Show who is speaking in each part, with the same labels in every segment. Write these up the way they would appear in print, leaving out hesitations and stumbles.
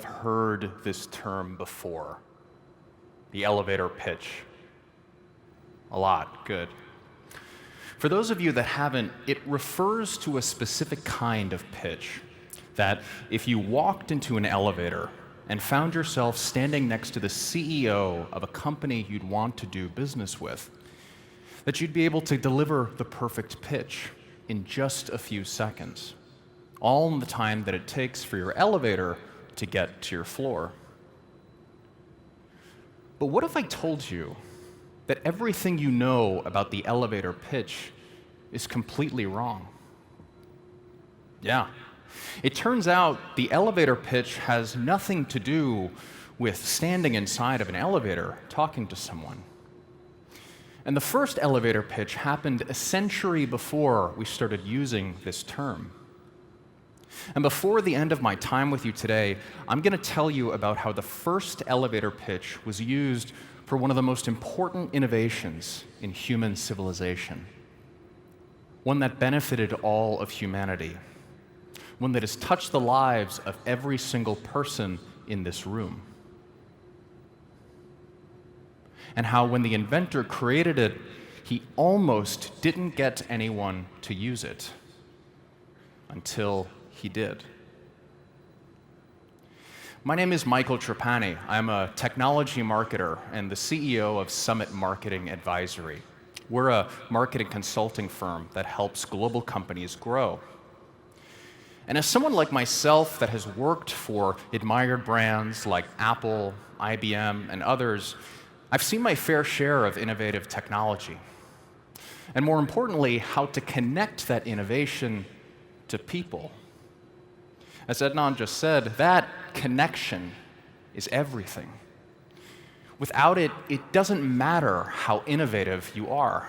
Speaker 1: have heard this term before? The elevator pitch. A lot, good. For those of you that haven't, it refers to a specific kind of pitch that if you walked into an elevator and found yourself standing next to the CEO of a company you'd want to do business with, that you'd be able to deliver the perfect pitch in just a few seconds, all in the time that it takes for your elevator to get to your floor. But what if I told you that everything you know about the elevator pitch is completely wrong? Yeah. It turns out the elevator pitch has nothing to do with standing inside of an elevator talking to someone. And the first elevator pitch happened a century before we started using this term. And before the end of my time with you today, I'm going to tell you about how the first elevator pitch was used for one of the most important innovations in human civilization. One that benefited all of humanity. One that has touched the lives of every single person in this room. And how when the inventor created it, he almost didn't get anyone to use it until he did. My name is Michael Trapani. I'm a technology marketer and the CEO of Summit Marketing Advisory. We're a marketing consulting firm that helps global companies grow. And as someone like myself that has worked for admired brands like Apple, IBM, and others, I've seen my fair share of innovative technology. And more importantly, how to connect that innovation to people. As Adnan just said, that connection is everything. Without it, it doesn't matter how innovative you are.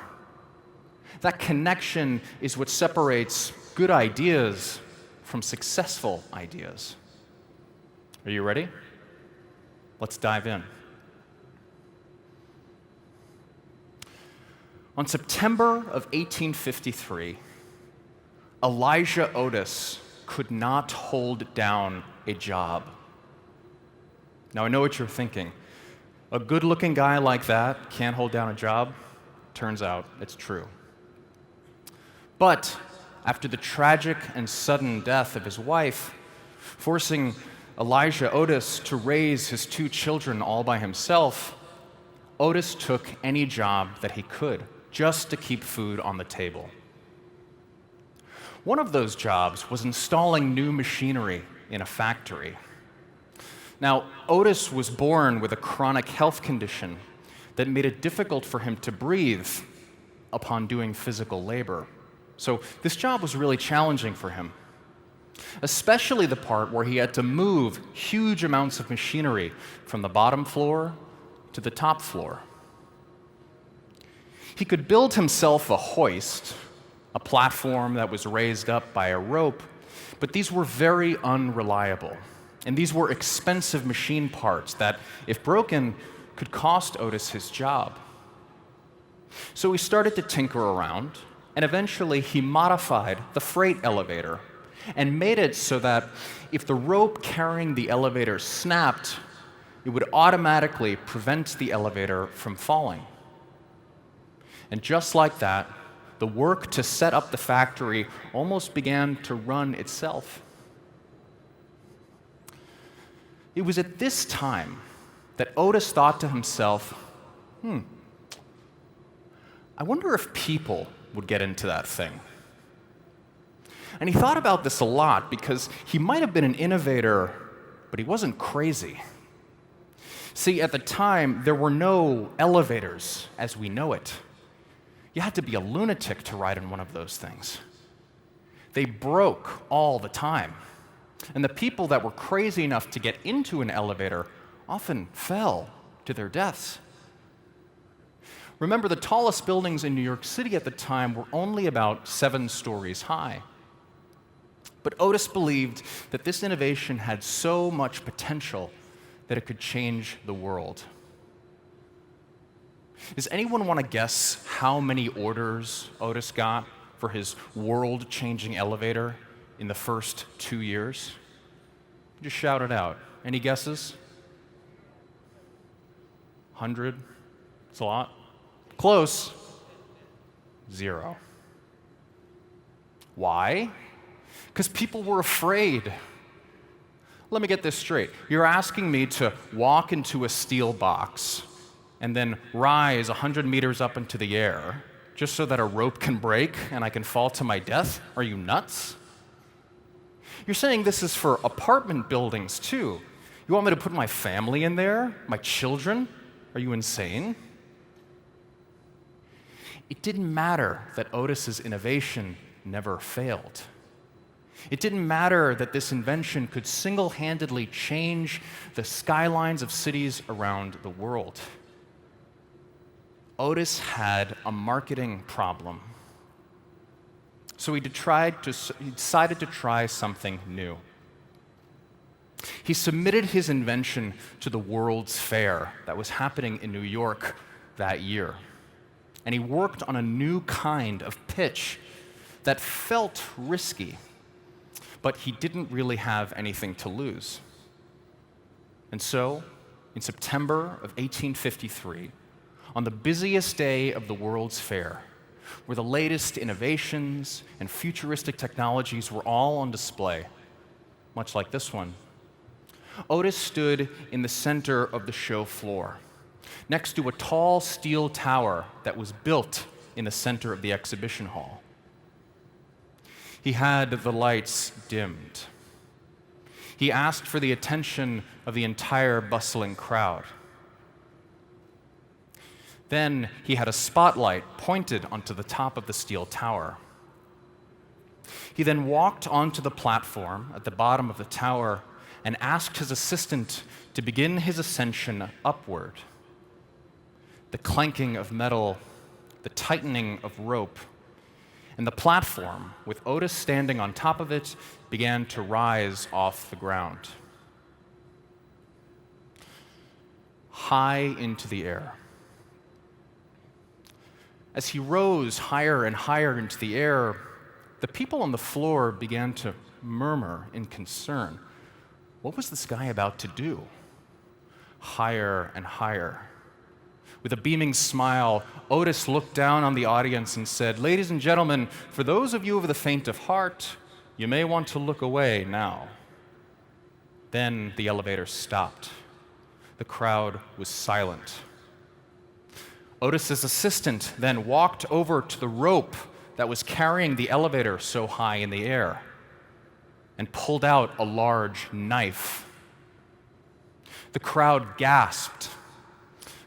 Speaker 1: That connection is what separates good ideas from successful ideas. Are you ready? Let's dive in. On September of 1853, Elijah Otis could not hold down a job. Now, I know what you're thinking. A good-looking guy like that can't hold down a job? Turns out it's true. But after the tragic and sudden death of his wife, forcing Elijah Otis to raise his two children all by himself, Otis took any job that he could, just to keep food on the table. One of those jobs was installing new machinery in a factory. Now, Otis was born with a chronic health condition that made it difficult for him to breathe upon doing physical labor. So this job was really challenging for him, especially the part where he had to move huge amounts of machinery from the bottom floor to the top floor. He could build himself a hoist, a platform that was raised up by a rope, but these were very unreliable. And these were expensive machine parts that, if broken, could cost Otis his job. So he started to tinker around, and eventually he modified the freight elevator and made it so that if the rope carrying the elevator snapped, it would automatically prevent the elevator from falling. And just like that, the work to set up the factory almost began to run itself. It was at this time that Otis thought to himself, I wonder if people would get into that thing. And he thought about this a lot because he might have been an innovator, but he wasn't crazy. See, at the time, there were no elevators as we know it. You had to be a lunatic to ride in one of those things. They broke all the time. And the people that were crazy enough to get into an elevator often fell to their deaths. Remember, the tallest buildings in New York City at the time were only about 7 stories high. But Otis believed that this innovation had so much potential that it could change the world. Does anyone want to guess how many orders Otis got for his world-changing elevator in the first 2 years? Just shout it out. Any guesses? 100? It's a lot. Close. 0. Why? Because people were afraid. Let me get this straight. You're asking me to walk into a steel box and then rise 100 meters up into the air just so that a rope can break and I can fall to my death? Are you nuts? You're saying this is for apartment buildings too. You want me to put my family in there? My children? Are you insane? It didn't matter that Otis's innovation never failed. It didn't matter that this invention could single-handedly change the skylines of cities around the world. Otis had a marketing problem. So he decided to try something new. He submitted his invention to the World's Fair that was happening in New York that year. And he worked on a new kind of pitch that felt risky, but he didn't really have anything to lose. And so, in September of 1853, on the busiest day of the World's Fair, where the latest innovations and futuristic technologies were all on display, much like this one, Otis stood in the center of the show floor, next to a tall steel tower that was built in the center of the exhibition hall. He had the lights dimmed. He asked for the attention of the entire bustling crowd. Then he had a spotlight pointed onto the top of the steel tower. He then walked onto the platform at the bottom of the tower and asked his assistant to begin his ascension upward. The clanking of metal, the tightening of rope, and the platform, with Otis standing on top of it, began to rise off the ground. High into the air. As he rose higher and higher into the air, the people on the floor began to murmur in concern. What was this guy about to do? Higher and higher. With a beaming smile, Otis looked down on the audience and said, "Ladies and gentlemen, for those of you of the faint of heart, you may want to look away now." Then the elevator stopped. The crowd was silent. Otis's assistant then walked over to the rope that was carrying the elevator so high in the air and pulled out a large knife. The crowd gasped.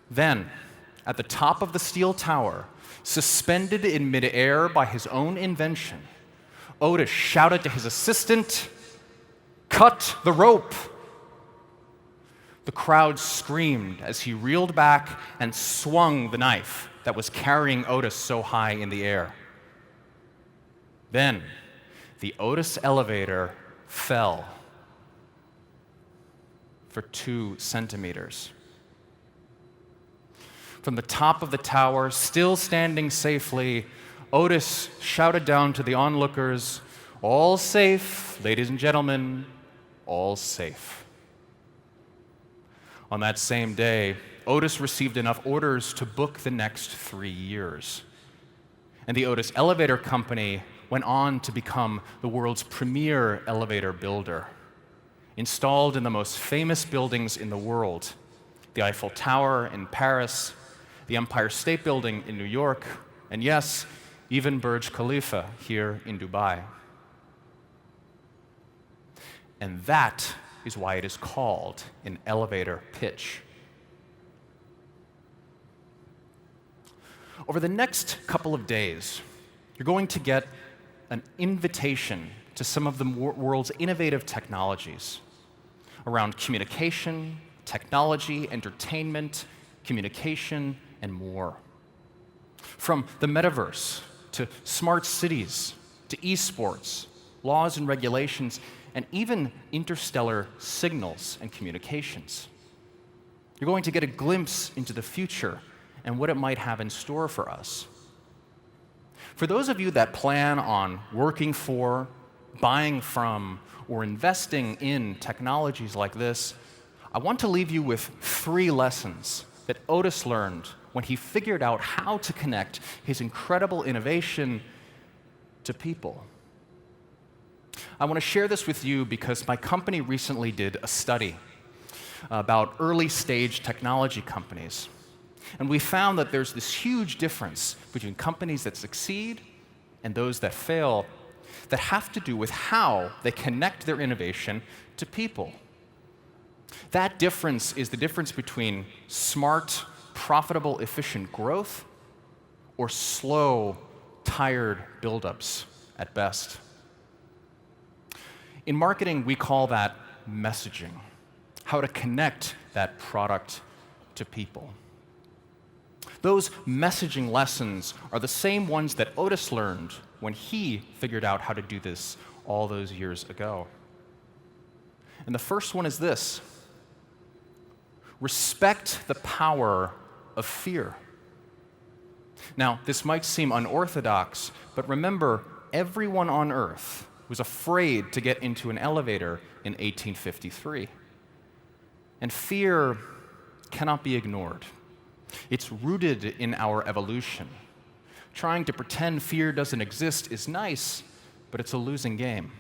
Speaker 1: Then, at the top of the steel tower, suspended in midair by his own invention, Otis shouted to his assistant, "Cut the rope!" The crowd screamed as he reeled back and swung the knife that was carrying Otis so high in the air. Then, the Otis elevator fell for 2 centimeters. From the top of the tower, still standing safely, Otis shouted down to the onlookers, "All safe, ladies and gentlemen, all safe." On that same day, Otis received enough orders to book the next 3 years. And the Otis Elevator Company went on to become the world's premier elevator builder, installed in the most famous buildings in the world, the Eiffel Tower in Paris, the Empire State Building in New York, and yes, even Burj Khalifa here in Dubai. And that is why it is called an elevator pitch. Over the next couple of days, you're going to get an invitation to some of the world's innovative technologies around communication, technology, entertainment, communication, and more. From the metaverse to smart cities to esports, laws and regulations, and even interstellar signals and communications. You're going to get a glimpse into the future and what it might have in store for us. For those of you that plan on working for, buying from, or investing in technologies like this, I want to leave you with 3 lessons that Otis learned when he figured out how to connect his incredible innovation to people. I want to share this with you because my company recently did a study about early-stage technology companies. And we found that there's this huge difference between companies that succeed and those that fail that have to do with how they connect their innovation to people. That difference is the difference between smart, profitable, efficient growth or slow, tired buildups at best. In marketing, we call that messaging, how to connect that product to people. Those messaging lessons are the same ones that Otis learned when he figured out how to do this all those years ago. And the first one is this: respect the power of fear. Now, this might seem unorthodox, but remember, everyone on Earth was afraid to get into an elevator in 1853. And fear cannot be ignored. It's rooted in our evolution. Trying to pretend fear doesn't exist is nice, but it's a losing game.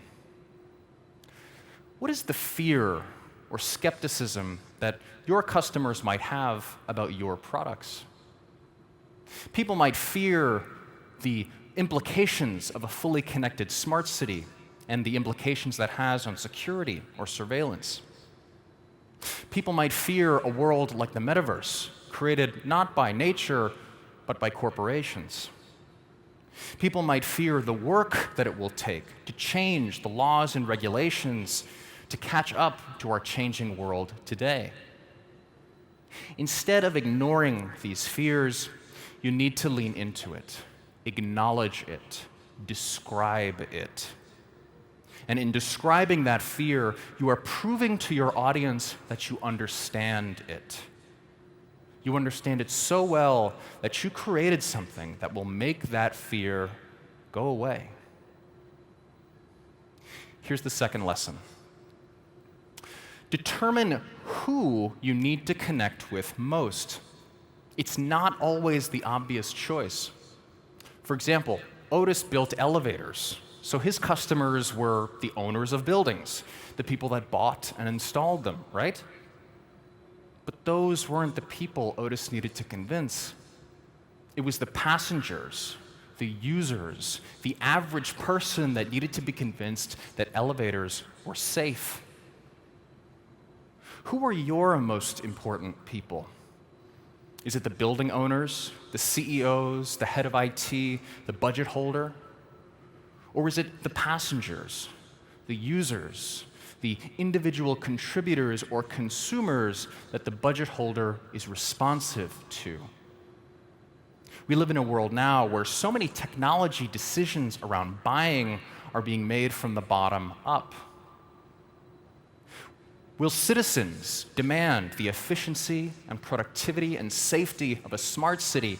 Speaker 1: What is the fear or skepticism that your customers might have about your products? People might fear the implications of a fully connected smart city and the implications that has on security or surveillance. People might fear a world like the metaverse, created not by nature, but by corporations. People might fear the work that it will take to change the laws and regulations to catch up to our changing world today. Instead of ignoring these fears, you need to lean into it, acknowledge it, describe it. And in describing that fear, you are proving to your audience that you understand it. You understand it so well that you created something that will make that fear go away. Here's the second lesson. Determine who you need to connect with most. It's not always the obvious choice. For example, Otis built elevators, so his customers were the owners of buildings, the people that bought and installed them, right? But those weren't the people Otis needed to convince. It was the passengers, the users, the average person that needed to be convinced that elevators were safe. Who are your most important people? Is it the building owners, the CEOs, the head of IT, the budget holder? Or is it the passengers, the users, the individual contributors or consumers that the budget holder is responsive to? We live in a world now where so many technology decisions around buying are being made from the bottom up. Will citizens demand the efficiency and productivity and safety of a smart city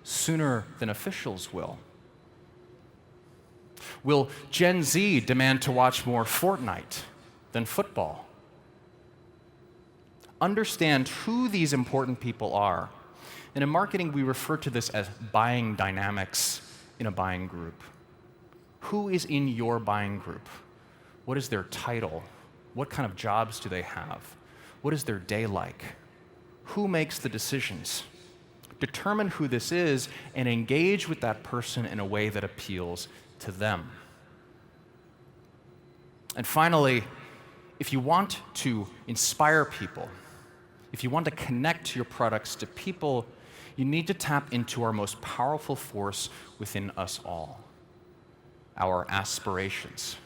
Speaker 1: sooner than officials will? Will Gen Z demand to watch more Fortnite than football? Understand who these important people are. And in marketing, we refer to this as buying dynamics in a buying group. Who is in your buying group? What is their title? What kind of jobs do they have? What is their day like? Who makes the decisions? Determine who this is and engage with that person in a way that appeals to them. And finally, if you want to inspire people, if you want to connect your products to people, you need to tap into our most powerful force within us all, our aspirations,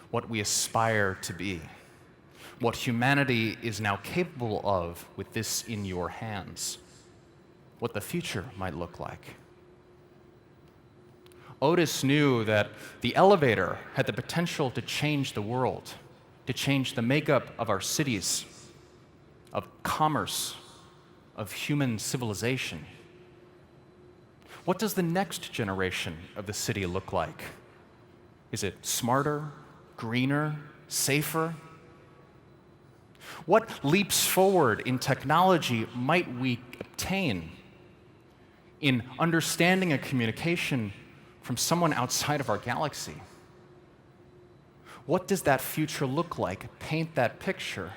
Speaker 1: what we aspire to be, what humanity is now capable of with this in your hands, what the future might look like. Otis knew that the elevator had the potential to change the world, to change the makeup of our cities, of commerce, of human civilization. What does the next generation of the city look like? Is it smarter, greener, safer? What leaps forward in technology might we obtain in understanding a communication from someone outside of our galaxy? What does that future look like? Paint that picture.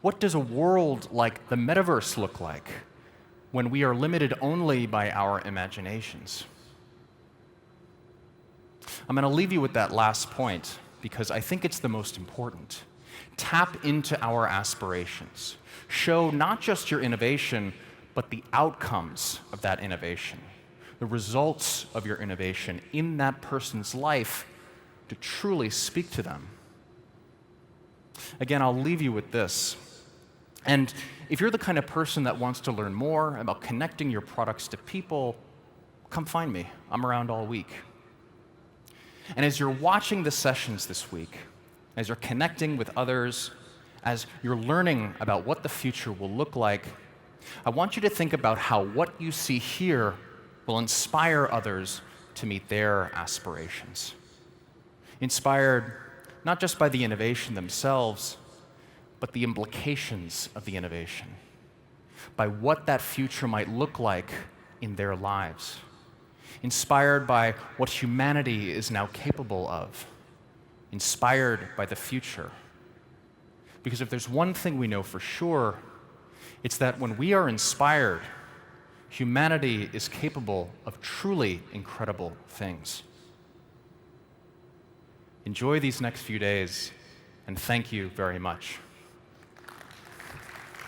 Speaker 1: What does a world like the metaverse look like when we are limited only by our imaginations? I'm going to leave you with that last point because I think it's the most important. Tap into our aspirations. Show not just your innovation, but the outcomes of that innovation, the results of your innovation in that person's life to truly speak to them. Again, I'll leave you with this. And if you're the kind of person that wants to learn more about connecting your products to people, come find me. I'm around all week. And as you're watching the sessions this week, as you're connecting with others, as you're learning about what the future will look like, I want you to think about how what you see here will inspire others to meet their aspirations. Inspired not just by the innovation themselves, but the implications of the innovation, by what that future might look like in their lives. Inspired by what humanity is now capable of. Inspired by the future. Because if there's one thing we know for sure, it's that when we are inspired, humanity is capable of truly incredible things. Enjoy these next few days, and thank you very much.